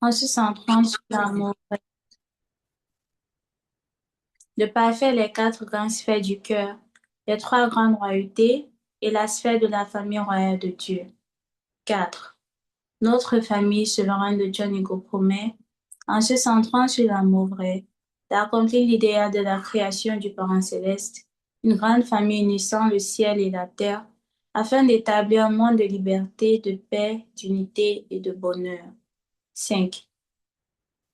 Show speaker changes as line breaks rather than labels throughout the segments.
En se centrant sur l'amour, le parfait, les quatre grandes sphères du cœur, les trois grandes royautés et la sphère de la famille royale de Dieu. 4. Notre famille souveraine de John Hugo promet, en se centrant sur l'amour vrai, d'accomplir l'idéal de la création du Parent céleste, une grande famille unissant le ciel et la terre, afin d'établir un monde de liberté, de paix, d'unité et de bonheur. 5.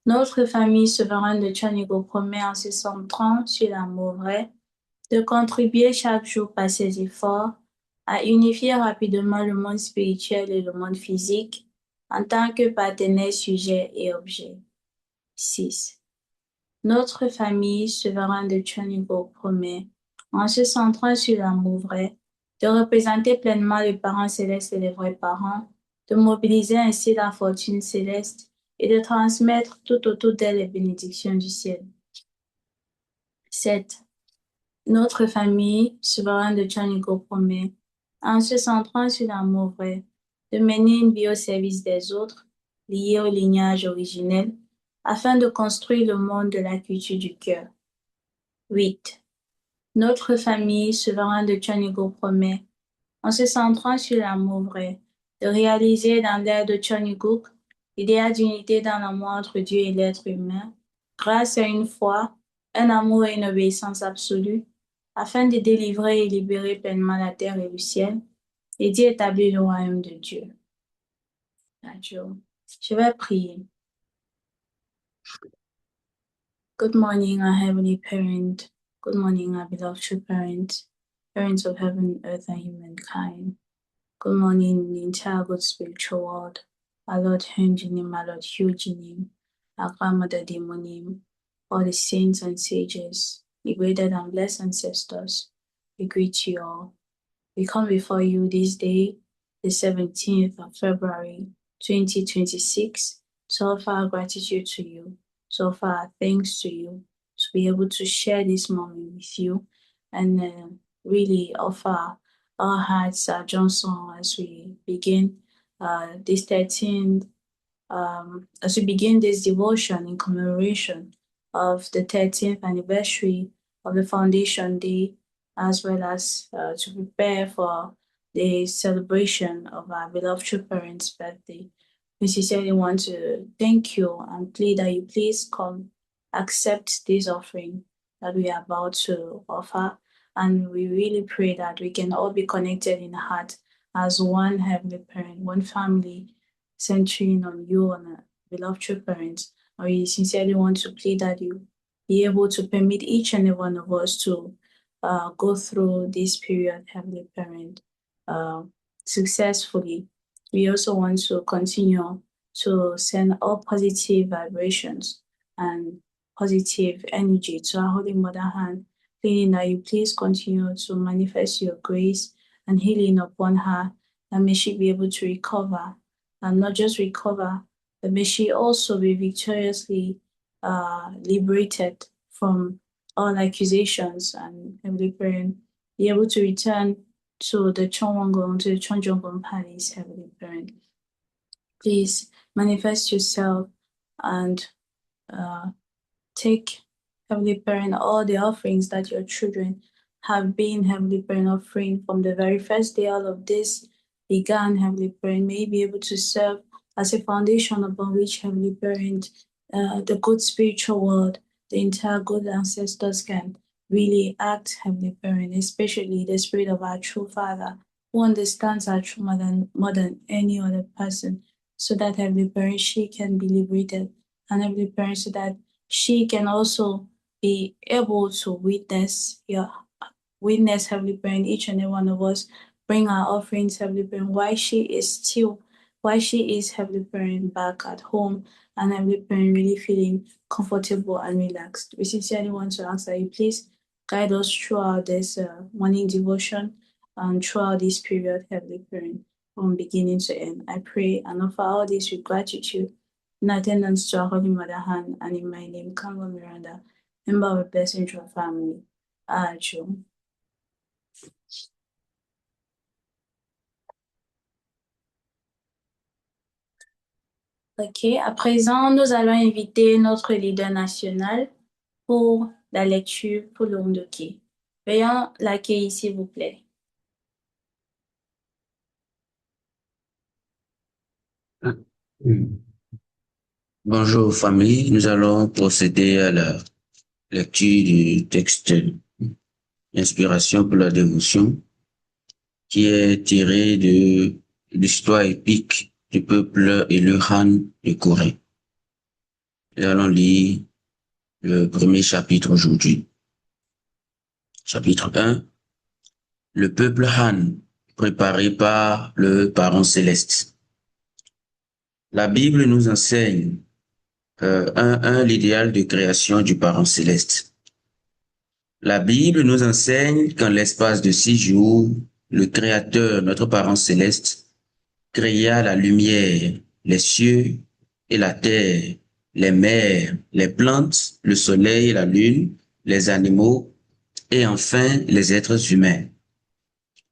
Notre famille souveraine de John Hugo promet, en se centrant sur l'amour vrai, de contribuer chaque jour par ses efforts à unifier rapidement le monde spirituel et le monde physique en tant que partenaires sujets et objets. 6. Notre famille souveraine de Chonigo promet, en se centrant sur l'amour vrai, de représenter pleinement les parents célestes et les vrais parents, de mobiliser ainsi la fortune céleste et de transmettre tout autour d'elle les bénédictions du ciel. 7. Notre famille, souveraine de Chanico promet, en se centrant sur l'amour vrai, de mener une vie au service des autres, liée au lignage originel, afin de construire le monde de la culture du cœur. 8. Notre famille, souveraine de Chanico promet, en se centrant sur l'amour vrai, de réaliser dans l'ère de Choniguk l'idéal d'unité dans l'amour entre Dieu et l'être humain, grâce à une foi, un amour et une obéissance absolue, afin de délivrer et libérer pleinement la terre et le ciel, et d'y établir le royaume de Dieu. Adieu. Je vais prier. Good morning, our Heavenly Parent. Good morning, our beloved true parents, parents of heaven, earth, and humankind. Good morning, the entire good spiritual world. Our Lord Henjinim, our Lord Hujinim, our Grandmother Demonim, all the saints and sages, the greater and blessed ancestors, we greet you all. We come before you this day, the 17th of February, 2026, to offer our gratitude to you, to offer our thanks to you, to be able to share this moment with you, and really offer our hearts, our Johnson, as we begin this 13th, as we begin this devotion in commemoration of the 13th anniversary of the Foundation Day, as well as to prepare for the celebration of our beloved true parents' birthday. We sincerely want to thank you and plead that you please come accept this offering that we are about to offer. And we really pray that we can all be connected in heart as one Heavenly Parent, one family, centering on you and beloved true parents. We sincerely want to plead that you be able to permit each and every one of us to go through this period, Heavenly Parent, successfully. We also want to continue to send all positive vibrations and positive energy to our Holy Mother Hand, pleading that you please continue to manifest your grace and healing upon her, and may she be able to recover, and not just recover, but may she also be victoriously liberated from all accusations, and Heavenly Parent, be able to return to the Chongwon, to the Chongjonggon Palace, Heavenly Parent. Please manifest yourself and take, Heavenly Parent, all the offerings that your children have been, Heavenly Parent, offering from the very first day all of this began, Heavenly Parent. May you be able to serve as a foundation upon which, Heavenly Parent, the good spiritual world, the entire good ancestors can really act, Heavenly Parent, especially the spirit of our true Father, who understands our true more than any other person, so that, Heavenly Parent, she can be liberated, and Heavenly Parent, so that she can also be able to witness, Heavenly Parent, each and every one of us bring our offerings, Heavenly Parent, why she is, Heavenly Parent, back at home, and Heavenly Parent really feeling comfortable and relaxed. We sincerely want to ask that you please guide us throughout this morning devotion and throughout this period, Heavenly Parent, from beginning to end. I pray and offer all this with gratitude in attendance to our Holy Mother Hand, and in my name, Kango Miranda, member of the Blessed Angel family. Ajo. Ok, à présent, nous allons inviter notre leader national pour la lecture pour le Runduki. Veuillez l'accueillir, s'il vous plaît.
Bonjour famille, nous allons procéder à la lecture du texte Inspiration pour la dévotion qui est tiré de l'histoire épique du peuple et le Han de Corée. Nous allons lire le premier chapitre aujourd'hui. Chapitre 1. Le peuple Han préparé par le Parent céleste. La Bible nous enseigne l'idéal de création du Parent céleste. La Bible nous enseigne qu'en l'espace de 6 jours, le Créateur, notre Parent céleste, créa la lumière, les cieux et la terre, les mers, les plantes, le soleil et la lune, les animaux et enfin les êtres humains.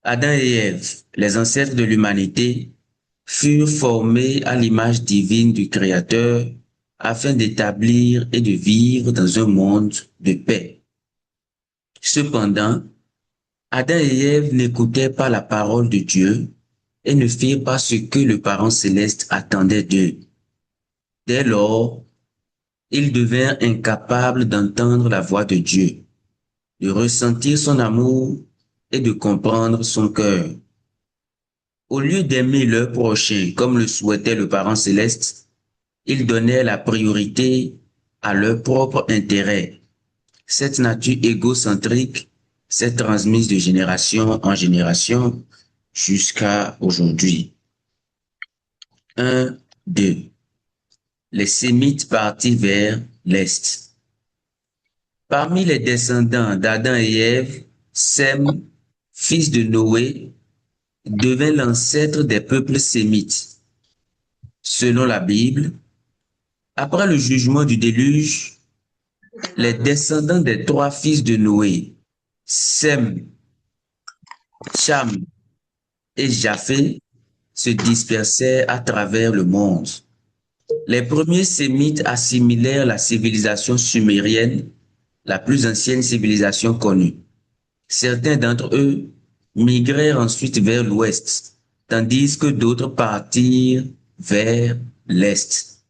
Adam et Ève, les ancêtres de l'humanité, furent formés à l'image divine du Créateur afin d'établir et de vivre dans un monde de paix. Cependant, Adam et Ève n'écoutaient pas la parole de Dieu et ne firent pas ce que le Parent céleste attendait d'eux. Dès lors, ils devinrent incapables d'entendre la voix de Dieu, de ressentir son amour et de comprendre son cœur. Au lieu d'aimer leur prochain comme le souhaitait le Parent céleste, ils donnèrent la priorité à leur propre intérêt. Cette nature égocentrique s'est transmise de génération en génération jusqu'à aujourd'hui. 1, 2. Les Sémites partis vers l'Est. Parmi les descendants d'Adam et Ève, Sem, fils de Noé, devint l'ancêtre des peuples sémites. Selon la Bible, après le jugement du déluge, les descendants des 3 fils de Noé, Sem, Cham et Japheth, se dispersèrent à travers le monde. Les premiers Sémites assimilèrent la civilisation sumérienne, la plus ancienne civilisation connue. Certains d'entre eux migrèrent ensuite vers l'ouest, tandis que d'autres partirent vers l'est,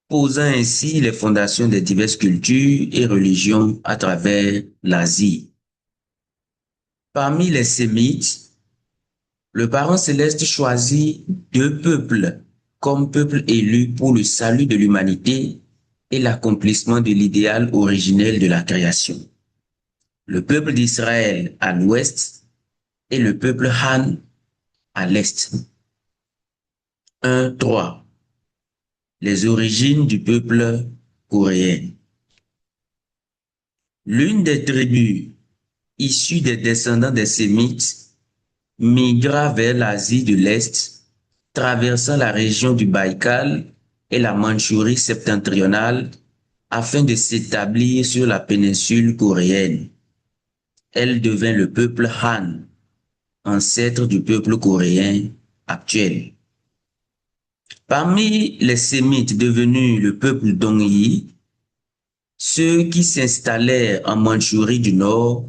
posant ainsi les fondations des diverses cultures et religions à travers l'Asie. Parmi les Sémites, le Parent céleste choisit 2 peuples comme peuple élu pour le salut de l'humanité et l'accomplissement de l'idéal originel de la création. Le peuple d'Israël à l'ouest et le peuple Han à l'est. 1, 3. Les origines du peuple coréen. L'une des tribus issues des descendants des Sémites migra vers l'Asie de l'Est, traversant la région du Baïkal et la Mandchourie septentrionale afin de s'établir sur la péninsule coréenne. Elle devint le peuple Han, ancêtre du peuple coréen actuel. Parmi les Sémites devenus le peuple Dongyi, ceux qui s'installèrent en Mandchourie du Nord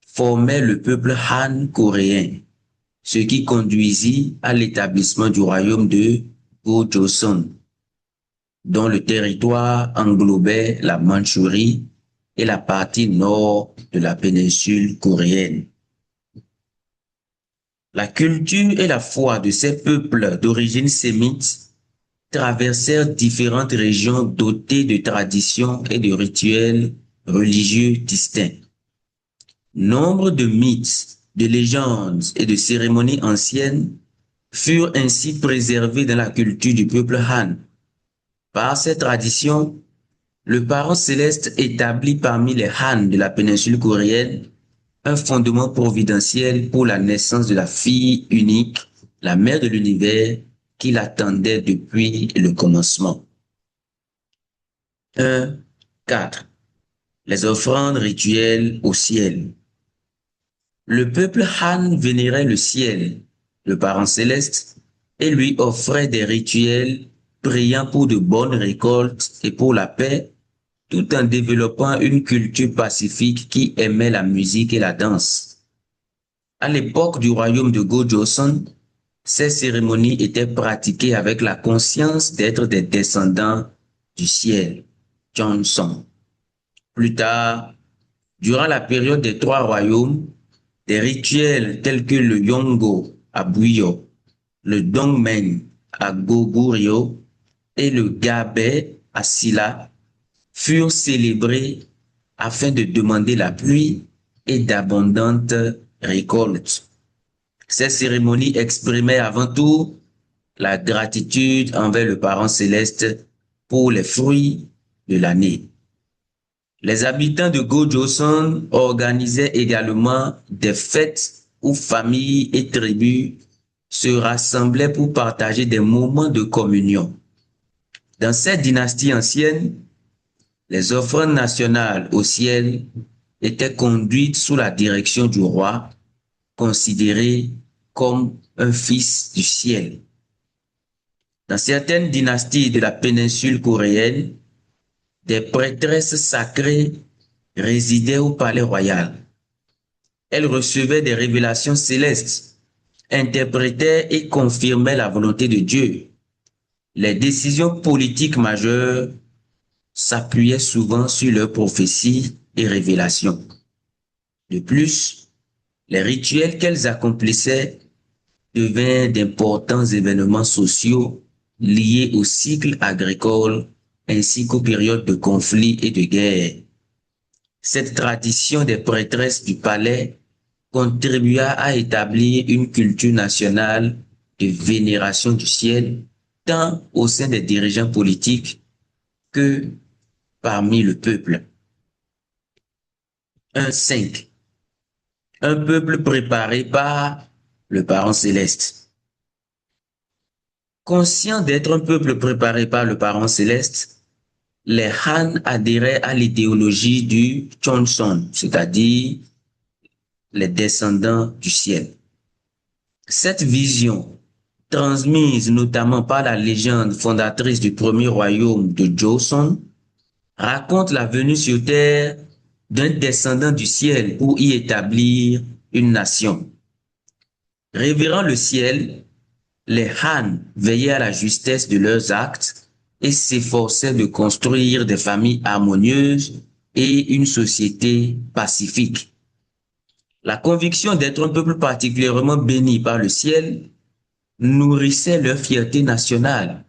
formaient le peuple Han coréen, ce qui conduisit à l'établissement du royaume de Go-Joseon, dont le territoire englobait la Mandchourie et la partie nord de la péninsule coréenne. La culture et la foi de ces peuples d'origine sémite traversèrent différentes régions dotées de traditions et de rituels religieux distincts. Nombre de mythes, de légendes et de cérémonies anciennes furent ainsi préservés dans la culture du peuple Han. Par ces traditions, le Parent céleste établit parmi les Han de la péninsule coréenne un fondement providentiel pour la naissance de la fille unique, la mère de l'univers, qui l'attendait depuis le commencement. 1, 4. Les offrandes rituelles au ciel. Le peuple Han vénérait le ciel, le Parent céleste, et lui offrait des rituels priant pour de bonnes récoltes et pour la paix, tout en développant une culture pacifique qui aimait la musique et la danse. À l'époque du royaume de Go-Joseon, ces cérémonies étaient pratiquées avec la conscience d'être des descendants du ciel, Johnson. Plus tard, durant la période des trois royaumes, des rituels tels que le Yongo à Buyo, le Dongmen à Goguryeo et le Gabe à Silla furent célébrés afin de demander la pluie et d'abondantes récoltes. Ces cérémonies exprimaient avant tout la gratitude envers le Parent céleste pour les fruits de l'année. Les habitants de Go-Joseon organisaient également des fêtes où familles et tribus se rassemblaient pour partager des moments de communion. Dans cette dynastie ancienne, les offrandes nationales au ciel étaient conduites sous la direction du roi, considéré comme un fils du ciel. Dans certaines dynasties de la péninsule coréenne, des prêtresses sacrées résidaient au palais royal. Elles recevaient des révélations célestes, interprétaient et confirmaient la volonté de Dieu. Les décisions politiques majeures s'appuyaient souvent sur leurs prophéties et révélations. De plus, les rituels qu'elles accomplissaient devinrent d'importants événements sociaux liés au cycle agricole ainsi qu'aux périodes de conflits et de guerre. Cette tradition des prêtresses du palais contribua à établir une culture nationale de vénération du ciel, tant au sein des dirigeants politiques que parmi le peuple. 1.5. Un peuple préparé par le Parent céleste. Conscients d'être un peuple préparé par le Parent céleste, les Han adhéraient à l'idéologie du Chonson, c'est-à-dire les descendants du ciel. Cette vision, transmise notamment par la légende fondatrice du premier royaume de Joseon, raconte la venue sur terre d'un descendant du ciel pour y établir une nation. Révérant le ciel, les Han veillaient à la justesse de leurs actes et s'efforçaient de construire des familles harmonieuses et une société pacifique. La conviction d'être un peuple particulièrement béni par le ciel nourrissait leur fierté nationale.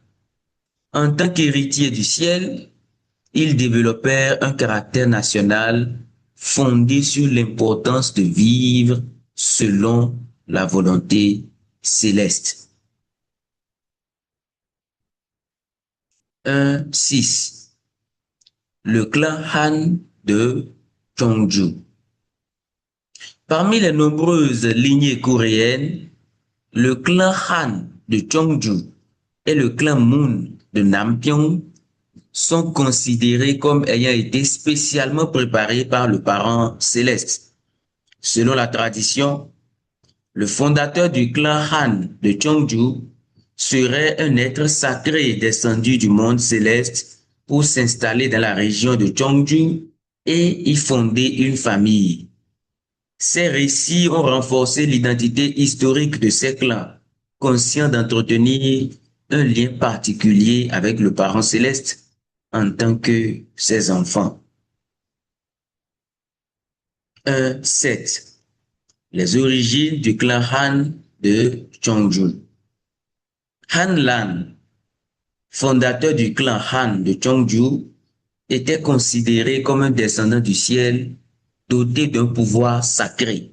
En tant qu'héritiers du ciel, ils développèrent un caractère national fondé sur l'importance de vivre selon la volonté céleste. 1.6. Le clan Han de Cheongju. Parmi les nombreuses lignées coréennes, le clan Han de Cheongju et le clan Moon de Nampyeong sont considérés comme ayant été spécialement préparés par le Parent céleste. Selon la tradition, le fondateur du clan Han de Cheongju serait un être sacré descendu du monde céleste pour s'installer dans la région de Cheongju et y fonder une famille. Ces récits ont renforcé l'identité historique de ces clans, conscients d'entretenir un lien particulier avec le Parent céleste en tant que ses enfants. 1.7. Les origines du clan Han de Cheongju. Han Lan, fondateur du clan Han de Cheongju, était considéré comme un descendant du ciel doté d'un pouvoir sacré.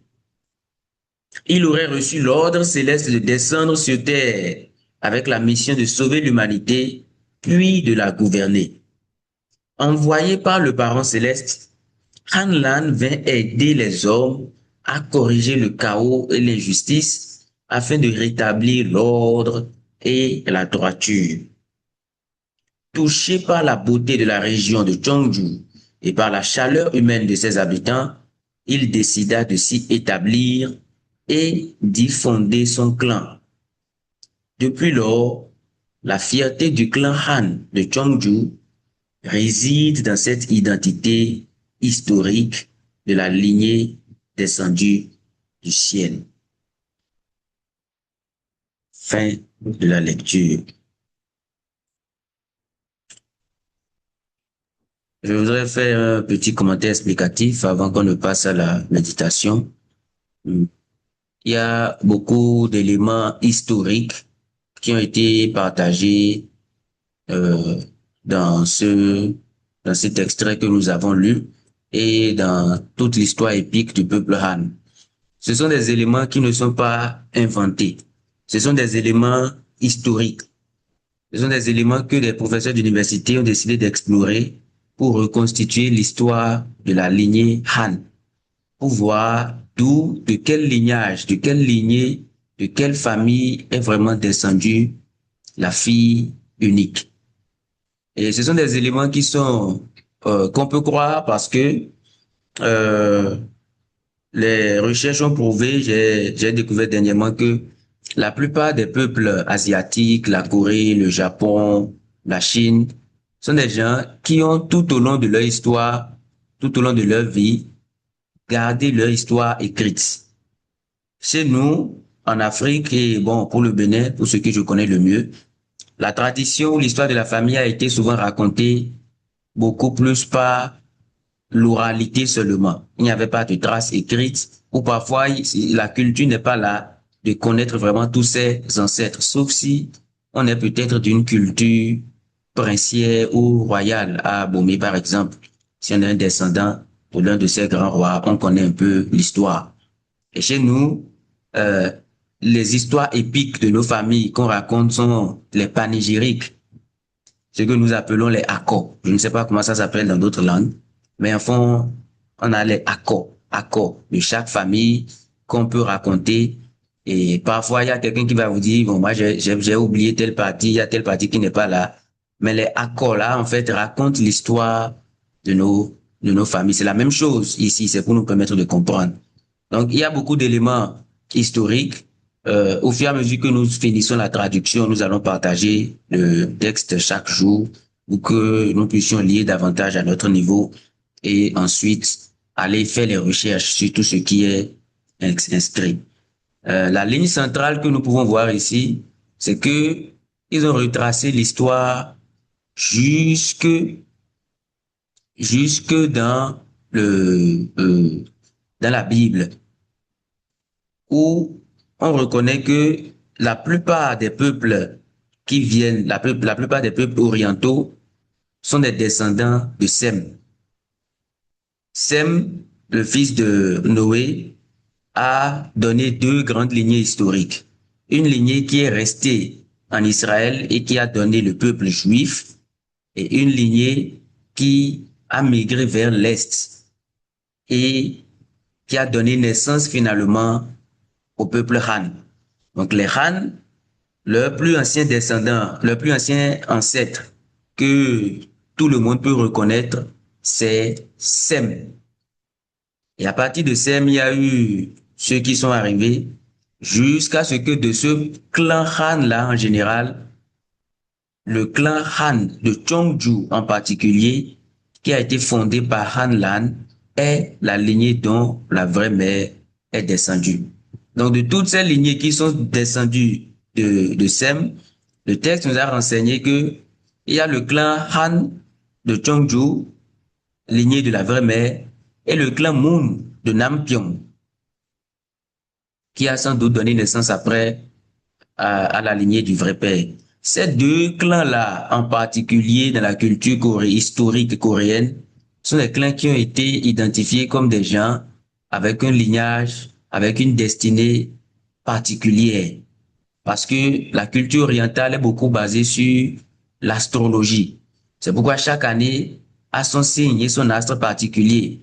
Il aurait reçu l'ordre céleste de descendre sur terre avec la mission de sauver l'humanité, puis de la gouverner. Envoyé par le Parent céleste, Han Lan vint aider les hommes à corriger le chaos et l'injustice afin de rétablir l'ordre et la droiture. Touché par la beauté de la région de Cheongju et par la chaleur humaine de ses habitants, il décida de s'y établir et d'y fonder son clan. Depuis lors, La fierté du clan Han de Cheongju réside dans cette identité historique de la lignée descendue du ciel. Fin de la lecture. Je voudrais faire un petit commentaire explicatif avant qu'on ne passe à la méditation. Il y a beaucoup d'éléments historiques qui ont été partagés euh, dans dans cet extrait que nous avons lu et dans toute l'histoire épique du peuple Han. Ce sont des éléments qui ne sont pas inventés. Ce sont des éléments historiques. Ce sont des éléments que des professeurs d'université ont décidé d'explorer pour reconstituer l'histoire de la lignée Han, pour voir d'où, de quel lignage, de quelle lignée, de quelle famille est vraiment descendue la fille unique. Et ce sont des éléments qui sont qu'on peut croire parce que euh, les recherches ont prouvé, j'ai découvert dernièrement que la plupart des peuples asiatiques, la Corée, le Japon, la Chine, sont des gens qui ont tout au long de leur histoire, tout au long de leur vie, gardé leur histoire écrite. Chez nous, en Afrique et bon, pour le Bénin, pour ce que je connais le mieux, la tradition, l'histoire de la famille a été souvent racontée beaucoup plus par l'oralité seulement. Il n'y avait pas de traces écrites ou parfois la culture n'est pas là de connaître vraiment tous ses ancêtres, sauf si on est peut-être d'une culture princière ou royale à Bomé par exemple. Si on est un descendant de l'un de ces grands rois, on connaît un peu l'histoire. Et chez nous, euh, les histoires épiques de nos familles qu'on raconte sont les panégyriques, ce que nous appelons les accords. Je ne sais pas comment ça s'appelle dans d'autres langues, mais en fond, on a les accords de chaque famille qu'on peut raconter. Et parfois, il y a quelqu'un qui va vous dire, bon, moi, j'ai oublié telle partie, il y a telle partie qui n'est pas là. Mais les accords là, en fait, racontent l'histoire de nos familles. C'est la même chose ici, c'est pour nous permettre de comprendre. Donc, il y a beaucoup d'éléments historiques. Au fur et à mesure que nous finissons la traduction, nous allons partager le texte chaque jour pour que nous puissions lire davantage à notre niveau et ensuite aller faire les recherches sur tout ce qui est inscrit. La ligne centrale que nous pouvons voir ici, c'est que ils ont retracé l'histoire jusque jusque dans dans la Bible, où on reconnaît que la plupart des peuples qui viennent, la plupart des peuples orientaux sont des descendants de Sem. Sem, le fils de Noé, a donné deux grandes lignées historiques. Une lignée qui est restée en Israël et qui a donné le peuple juif, et une lignée qui a migré vers l'Est et qui a donné naissance finalement au peuple Han. Donc les Han, leur plus ancien descendant, leur plus ancien ancêtre que tout le monde peut reconnaître, c'est Sem. Et à partir de Sem, il y a eu ceux qui sont arrivés jusqu'à ce que de ce clan Han-là en général, le clan Han de Cheongju en particulier, qui a été fondé par Han Lan, est la lignée dont la vraie mère est descendue. Donc de toutes ces lignées qui sont descendues de Sem, le texte nous a renseigné que il y a le clan Han de Cheongju, lignée de la vraie mère, et le clan Moon de Nampion, qui a sans doute donné naissance après à la lignée du vrai père. Ces deux clans-là, en particulier dans la culture historique coréenne, sont des clans qui ont été identifiés comme des gens avec un lignage, avec une destinée particulière. Parce que la culture orientale est beaucoup basée sur l'astrologie. C'est pourquoi chaque année a son signe et son astre particulier.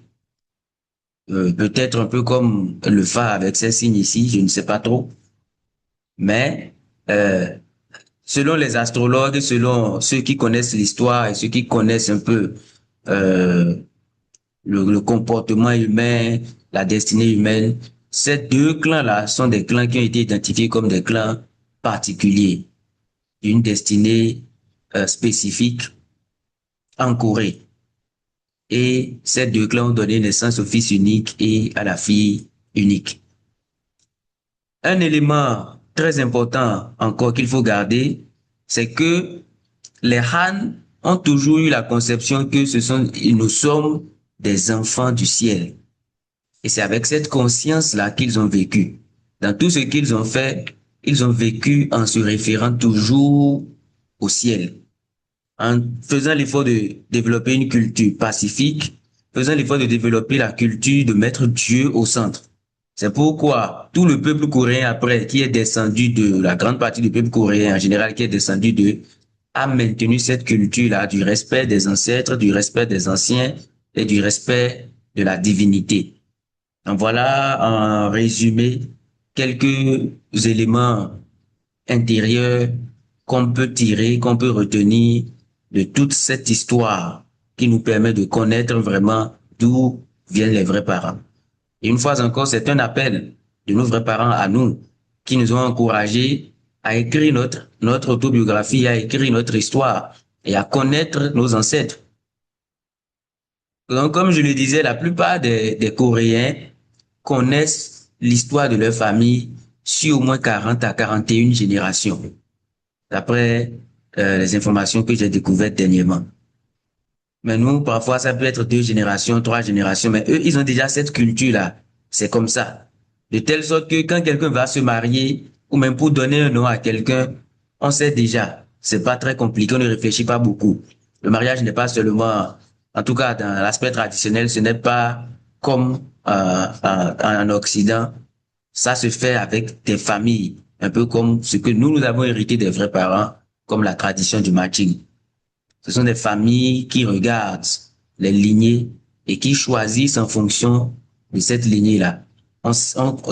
Peut-être un peu comme le phare avec ses signes ici, je ne sais pas trop. Mais euh, selon les astrologues, selon ceux qui connaissent l'histoire et ceux qui connaissent un peu euh, le comportement humain, la destinée humaine, ces deux clans-là sont des clans qui ont été identifiés comme des clans particuliers. d'une destinée spécifique en Corée. Et ces deux clans ont donné naissance au fils unique et à la fille unique. Un élément très important encore qu'il faut garder, c'est que les Han ont toujours eu la conception que nous sommes des enfants du ciel. Et c'est avec cette conscience-là qu'ils ont vécu. Dans tout ce qu'ils ont fait, ils ont vécu en se référant toujours au ciel, en faisant l'effort de développer une culture pacifique, faisant l'effort de développer la culture de mettre Dieu au centre. C'est pourquoi tout le peuple coréen après, qui est descendu de la grande partie du peuple coréen en général, qui est descendu de, a maintenu cette culture-là du respect des ancêtres, du respect des anciens et du respect de la divinité. Donc voilà en résumé quelques éléments intérieurs qu'on peut tirer, qu'on peut retenir de toute cette histoire qui nous permet de connaître vraiment d'où viennent les vrais parents. Et une fois encore, c'est un appel de nos vrais parents à nous qui nous ont encouragés à écrire notre autobiographie, à écrire notre histoire et à connaître nos ancêtres. Donc, comme je le disais, la plupart des Coréens connaissent l'histoire de leur famille sur au moins 40 à 41 générations, d'après les informations que j'ai découvertes dernièrement. Mais nous, parfois, ça peut être 2 générations, 3 générations, mais eux, ils ont déjà cette culture-là. C'est comme ça. De telle sorte que quand quelqu'un va se marier, ou même pour donner un nom à quelqu'un, on sait déjà. C'est pas très compliqué, on ne réfléchit pas beaucoup. Le mariage n'est pas seulement, en tout cas dans l'aspect traditionnel, ce n'est pas comme en Occident. Ça se fait avec des familles, un peu comme ce que nous avons hérité des vrais parents, comme la tradition du matching. Ce sont des familles qui regardent les lignées et qui choisissent en fonction de cette lignée-là.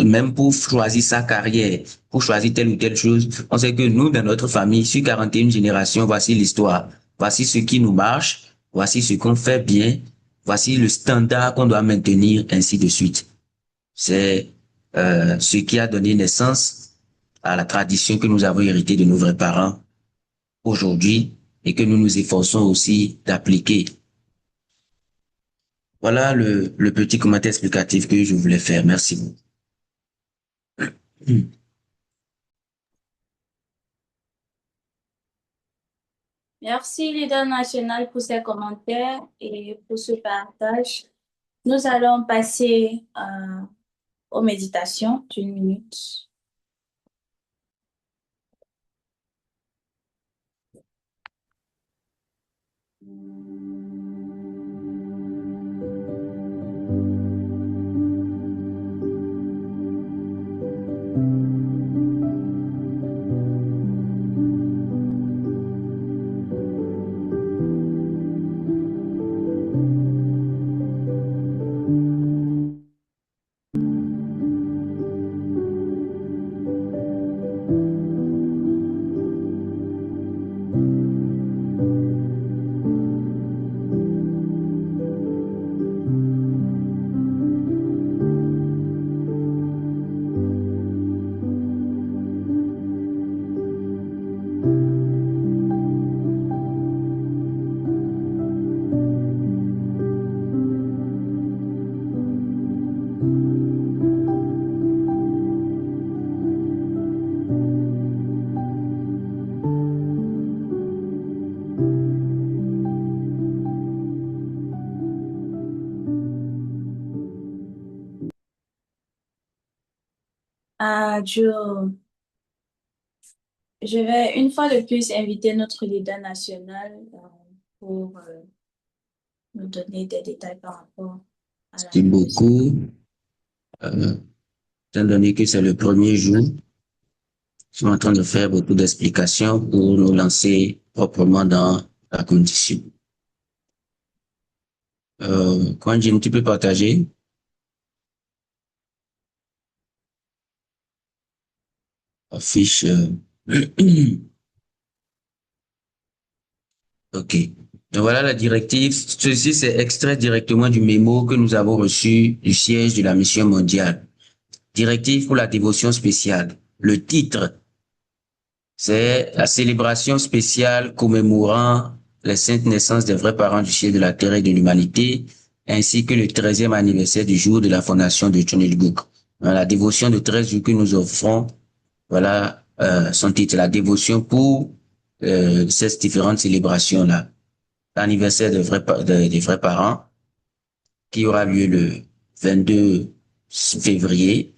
Même pour choisir sa carrière, pour choisir telle ou telle chose, on sait que nous, dans notre famille, sur 41 générations, voici l'histoire. Voici ce qui nous marche, voici ce qu'on fait bien, voici le standard qu'on doit maintenir, ainsi de suite. C'est ce qui a donné naissance à la tradition que nous avons héritée de nos vrais parents aujourd'hui et que nous nous efforçons aussi d'appliquer. Voilà le petit commentaire explicatif que je voulais faire. Merci beaucoup.
Merci, leader national, pour ces commentaires et pour ce partage. Nous allons passer aux méditations d'1 minute. Je vais une fois de plus inviter notre leader national pour nous donner des détails par rapport à la
Merci beaucoup. Étant donné que c'est le premier jour, je suis en train de faire beaucoup d'explications pour nous lancer proprement dans la condition. Kwanjin, tu peux partager? Affiche. OK. Donc voilà la directive. Ceci, c'est extrait directement du mémo que nous avons reçu du siège de la mission mondiale. Directive pour la dévotion spéciale. Le titre C'est la célébration spéciale commémorant les saintes naissances des vrais parents du ciel, de la terre et de l'humanité, ainsi que le 13e anniversaire du jour de la fondation de John Ilguk. La dévotion de 13 jours que nous offrons, voilà son titre, la dévotion pour ces différentes célébrations-là. L'anniversaire des vrais parents, qui aura lieu le 22 février,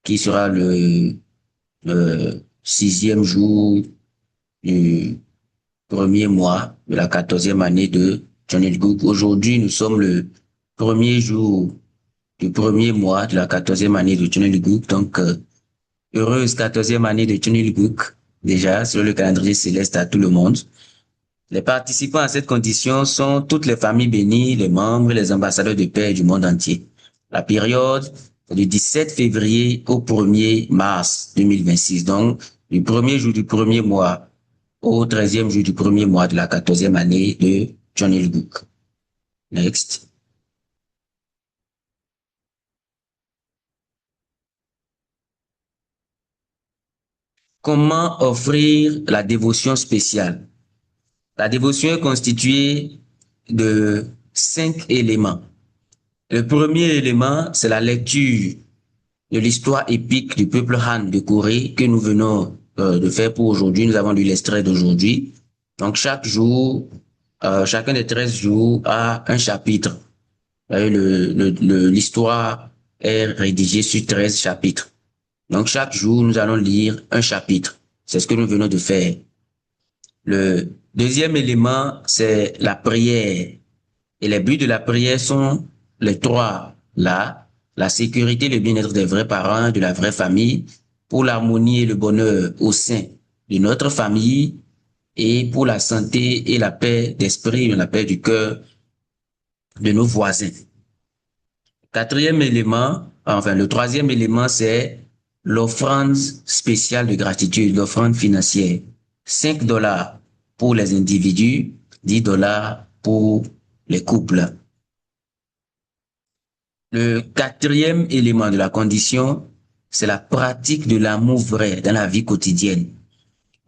qui sera le 6e jour du premier mois de la 14e année de John Ilguk. Aujourd'hui, nous sommes le premier jour du premier mois de la 14e année de John Ilguk. Donc, heureuse 14e année de John Ilguk, déjà, sur le calendrier céleste à tout le monde. Les participants à cette condition sont toutes les familles bénies, les membres et les ambassadeurs de paix du monde entier. La période est du 17 février au 1er mars 2026. Donc, du premier jour du premier mois au 13e jour du premier mois de la 14e année de John Ilguk. Next. Comment offrir la dévotion spéciale? La dévotion est constituée de 5 éléments. Le premier élément, c'est la lecture de l'histoire épique du peuple Han de Corée que nous venons de faire pour aujourd'hui. Nous avons lu l'extrait d'aujourd'hui. Donc, chaque jour, chacun des 13 jours a un chapitre. L'histoire est rédigée sur 13 chapitres. Donc, chaque jour, nous allons lire un chapitre. C'est ce que nous venons de faire. Le deuxième élément, c'est la prière. Et les buts de la prière sont les trois là: la sécurité et le bien-être des vrais parents, de la vraie famille, pour l'harmonie et le bonheur au sein de notre famille, et pour la santé et la paix d'esprit, la paix du cœur de nos voisins. Quatrième élément, enfin le troisième élément, c'est l'offrande spéciale de gratitude, l'offrande financière. 5 dollars pour les individus, 10 dollars pour les couples. Le quatrième élément de la condition, c'est la pratique de l'amour vrai dans la vie quotidienne.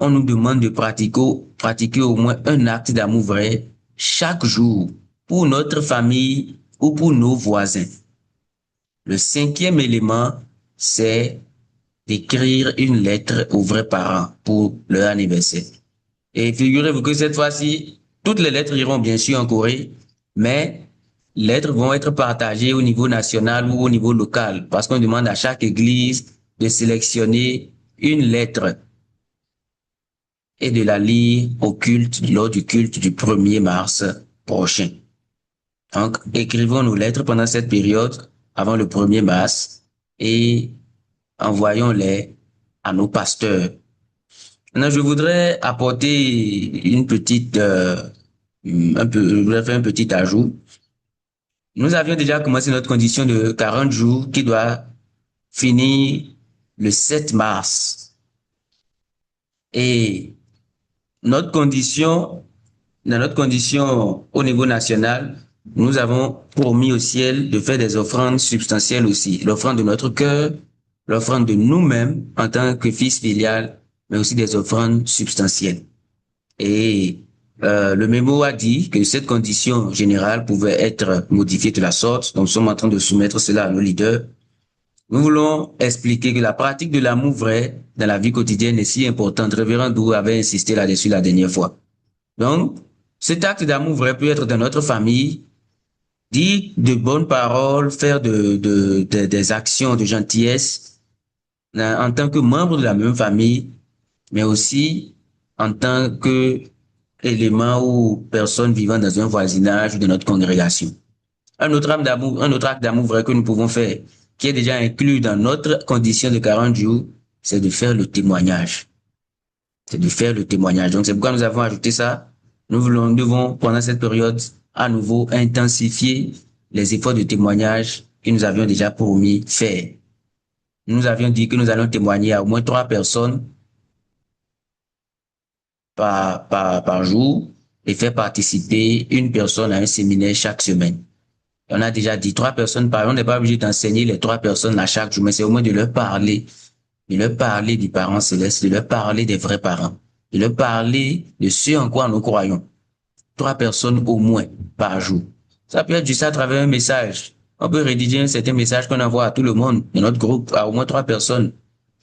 On nous demande de pratiquer au moins un acte d'amour vrai chaque jour pour notre famille ou pour nos voisins. Le cinquième élément, c'est d'écrire une lettre aux vrais parents pour leur anniversaire. Et figurez-vous que cette fois-ci, toutes les lettres iront bien sûr en Corée, mais les lettres vont être partagées au niveau national ou au niveau local, parce qu'on demande à chaque église de sélectionner une lettre et de la lire au culte, lors du culte du 1er mars prochain. Donc, écrivons nos lettres pendant cette période, avant le 1er mars, et envoyons-les à nos pasteurs. Maintenant, je voudrais apporter une petite, je voudrais faire un petit ajout. Nous avions déjà commencé notre condition de 40 jours qui doit finir le 7 mars. Et notre condition, dans notre condition au niveau national, nous avons promis au ciel de faire des offrandes substantielles aussi. L'offrande de notre cœur, l'offrande de nous-mêmes en tant que fils filial, mais aussi des offrandes substantielles. Et le mémo a dit que cette condition générale pouvait être modifiée de la sorte. Donc, nous sommes en train de soumettre cela à nos leaders. Nous voulons expliquer que la pratique de l'amour vrai dans la vie quotidienne est si importante. Révérend Dou avait insisté là-dessus la dernière fois. Donc, cet acte d'amour vrai peut être dans notre famille, dire de bonnes paroles, faire des actions de gentillesse en tant que membre de la même famille, mais aussi en tant que élément ou personne vivant dans un voisinage ou de notre congrégation. Un autre acte d'amour vrai que nous pouvons faire, qui est déjà inclus dans notre condition de 40 jours, c'est de faire le témoignage. C'est de faire le témoignage. Donc, c'est pourquoi nous avons ajouté ça. Nous devons, pendant cette période, à nouveau intensifier les efforts de témoignage que nous avions déjà promis faire. Nous avions dit que nous allons témoigner à au moins 3 personnes par jour et faire participer une personne à un séminaire chaque semaine. On a déjà dit 3 personnes par jour. On n'est pas obligé d'enseigner les 3 personnes à chaque jour, mais c'est au moins de leur parler de leur parler du parent céleste, de leur parler des vrais parents, de leur parler de ce en quoi nous croyons. 3 personnes au moins par jour. Ça peut être juste à travers un message. On peut rédiger un certain message qu'on envoie à tout le monde, dans notre groupe, à au moins 3 personnes.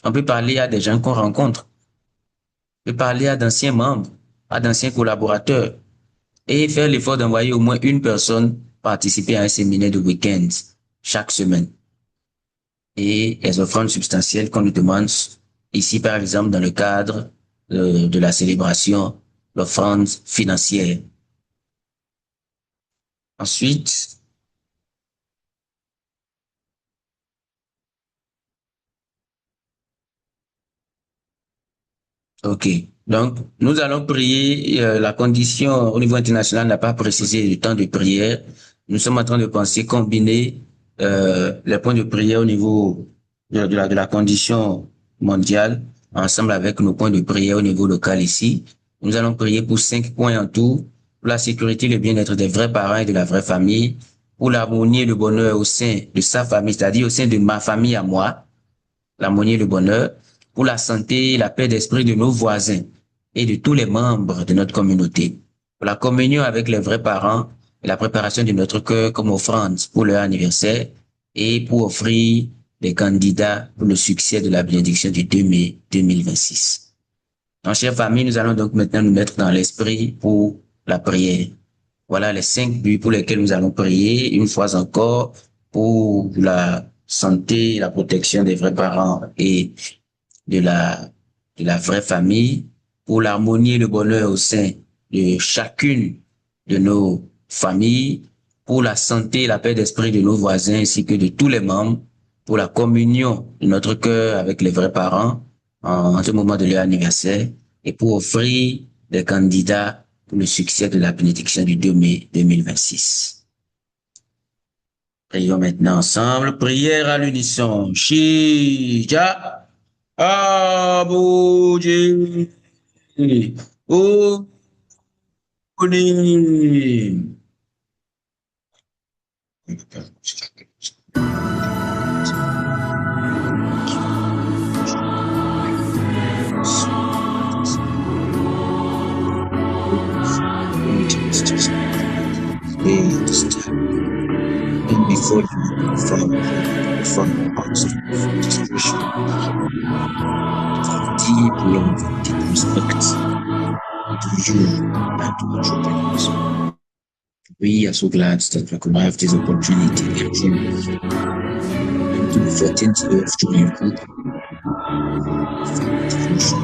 On peut parler à des gens qu'on rencontre. On peut parler à d'anciens membres, à d'anciens collaborateurs. Et faire l'effort d'envoyer au moins une personne participer à un séminaire de week-end chaque semaine. Et les offrandes substantielles qu'on nous demande, ici par exemple dans le cadre de la célébration, l'offrande financière. Ensuite, ok. Donc, nous allons prier. La condition au niveau international n'a pas précisé le temps de prière. Nous sommes en train de penser combiner les points de prière au niveau de la condition mondiale ensemble avec nos points de prière au niveau local ici. Nous allons prier pour 5 points en tout, pour la sécurité et le bien-être des vrais parents et de la vraie famille, pour l'harmonie et le bonheur au sein de sa famille, c'est-à-dire au sein de ma famille à moi, l'harmonie et le bonheur, pour la santé et la paix d'esprit de nos voisins et de tous les membres de notre communauté, pour la communion avec les vrais parents et la préparation de notre cœur comme offrande pour leur anniversaire et pour offrir des candidats pour le succès de la bénédiction du 2 mai 2026. En chère famille, nous allons donc maintenant nous mettre dans l'esprit pour la prière. Voilà les 5 buts pour lesquels nous allons prier une fois encore pour la santé, la protection des vrais parents et de la vraie famille, pour l'harmonie et le bonheur au sein de chacune de nos familles, pour la santé et la paix d'esprit de nos voisins ainsi que de tous les membres, pour la communion de notre cœur avec les vrais parents en ce moment de leur anniversaire et pour offrir des candidats pour le succès de la bénédiction du 2 mai 2026. Prions maintenant ensemble. Prière à l'unisson. Shija. Abuji. Uni. And before you, from hearts of discretion, deep love, deep respect to you and to what you brings. We are so glad that we could have this opportunity in June, into the 14th day of July Group, devotion.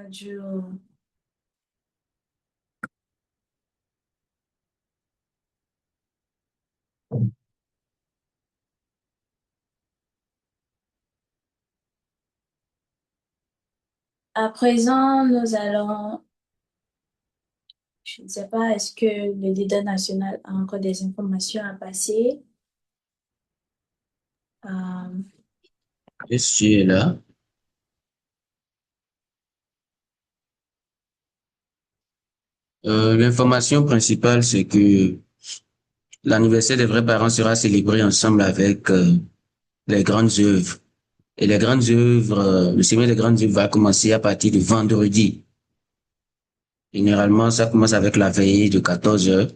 Du À présent, nous allons, je ne sais pas, est-ce que le leader national a encore des informations à passer? Euh,
Je suis là. L'information principale, c'est que l'anniversaire des vrais parents sera célébré ensemble avec les grandes œuvres. Et les grandes œuvres, le semaine des grandes œuvres va commencer à partir de vendredi. Généralement, ça commence avec la veillée de 14 heures.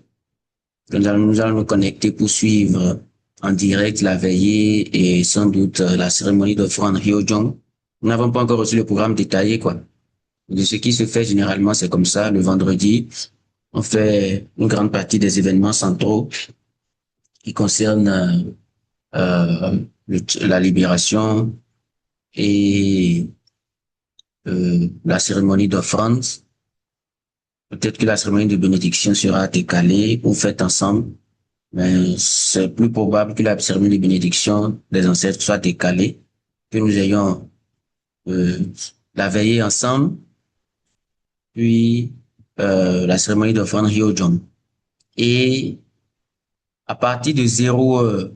Nous allons nous connecter pour suivre en direct la veillée et sans doute la cérémonie d'offrande Hyojong. Nous n'avons pas encore reçu le programme détaillé, quoi. De ce qui se fait généralement, c'est comme ça. Le vendredi, on fait une grande partie des événements centraux qui concernent la libération et la cérémonie d'offrande. Peut-être que la cérémonie de bénédiction sera décalée ou faite ensemble, mais c'est plus probable que la cérémonie de bénédiction des ancêtres soit décalée, que nous ayons euh, la veillée ensemble, puis la cérémonie d'offrande Hyojong. Et à partir de 0 heure,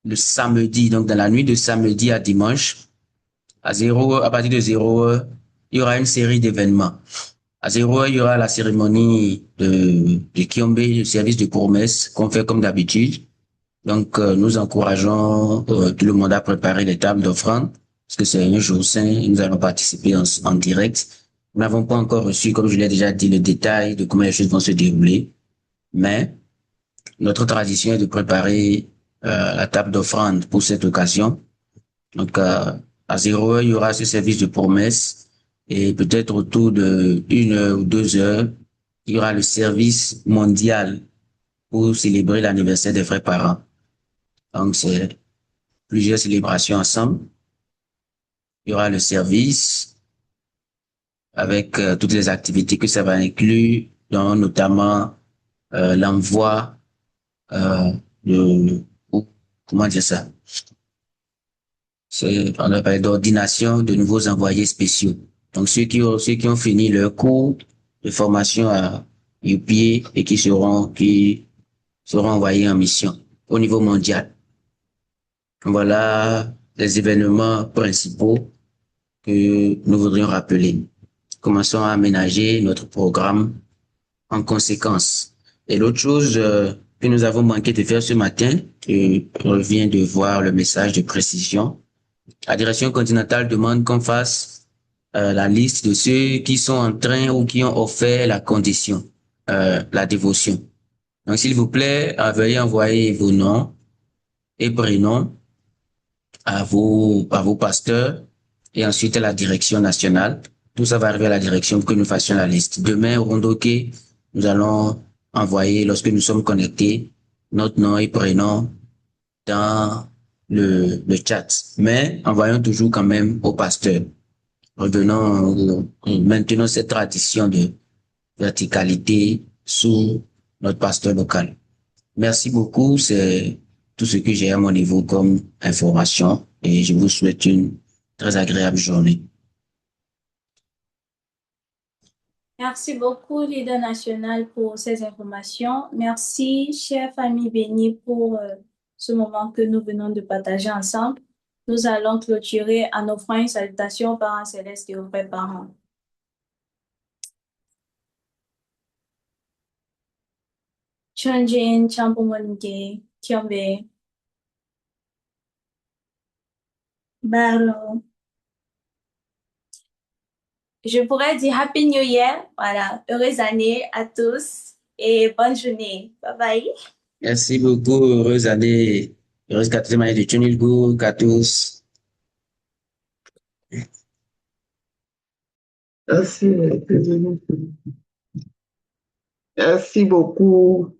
le samedi, donc dans la nuit de samedi à dimanche, à partir de 0 heure, il y aura une série d'événements. À 0 heure, il y aura la cérémonie de Kiombe, le service de promesse qu'on fait comme d'habitude. Donc, nous encourageons tout le monde à préparer les tables d'offrande, parce que c'est un jour saint et nous allons participer en direct. Nous n'avons pas encore reçu, comme je l'ai déjà dit, le détail de comment les choses vont se dérouler, mais notre tradition est de préparer la table d'offrande pour cette occasion. Donc, à 0 heure, il y aura ce service de promesse et peut-être autour de 1 heure ou 2 heures, il y aura le service mondial pour célébrer l'anniversaire des vrais parents. Donc, c'est plusieurs célébrations ensemble. Il y aura le service avec toutes les activités que ça va inclure, dont notamment l'envoi de, comment dire ça? On a parlé d'ordination de nouveaux envoyés spéciaux. Donc, ceux qui ont fini leur cours de formation à UPA et qui seront envoyés en mission au niveau mondial. Voilà les événements principaux que nous voudrions rappeler. Commençons à aménager notre programme en conséquence. Et l'autre chose que nous avons manqué de faire ce matin, je reviens de voir le message de précision. La direction continentale demande qu'on fasse la liste de ceux qui sont en train ou qui ont offert la condition, la dévotion. Donc, s'il vous plaît, veuillez envoyer vos noms et prénoms à vos pasteurs et ensuite à la direction nationale. Tout ça va arriver à la direction pour que nous fassions la liste. Demain, au Rondoké, nous allons envoyer, lorsque nous sommes connectés, notre nom et prénom dans le chat. Mais envoyons toujours quand même au pasteur. Maintenons cette tradition de verticalité sous notre pasteur local. Merci beaucoup. C'est tout ce que j'ai à mon niveau comme information et je vous souhaite une très agréable journée.
Merci beaucoup, leader national, pour ces informations. Merci, chère famille bénie, pour ce moment que nous venons de partager ensemble. Nous allons clôturer en offrant une salutation aux parents célestes et aux vrais parents. Chunjin, Champumonge, Kyombe, Baro. Je pourrais dire Happy New Year. Voilà. Heureuse année à tous et bonne journée. Bye bye.
Merci beaucoup. Heureuse année. Heureuse 4e année de Tunilgo, à tous.
Merci, merci beaucoup.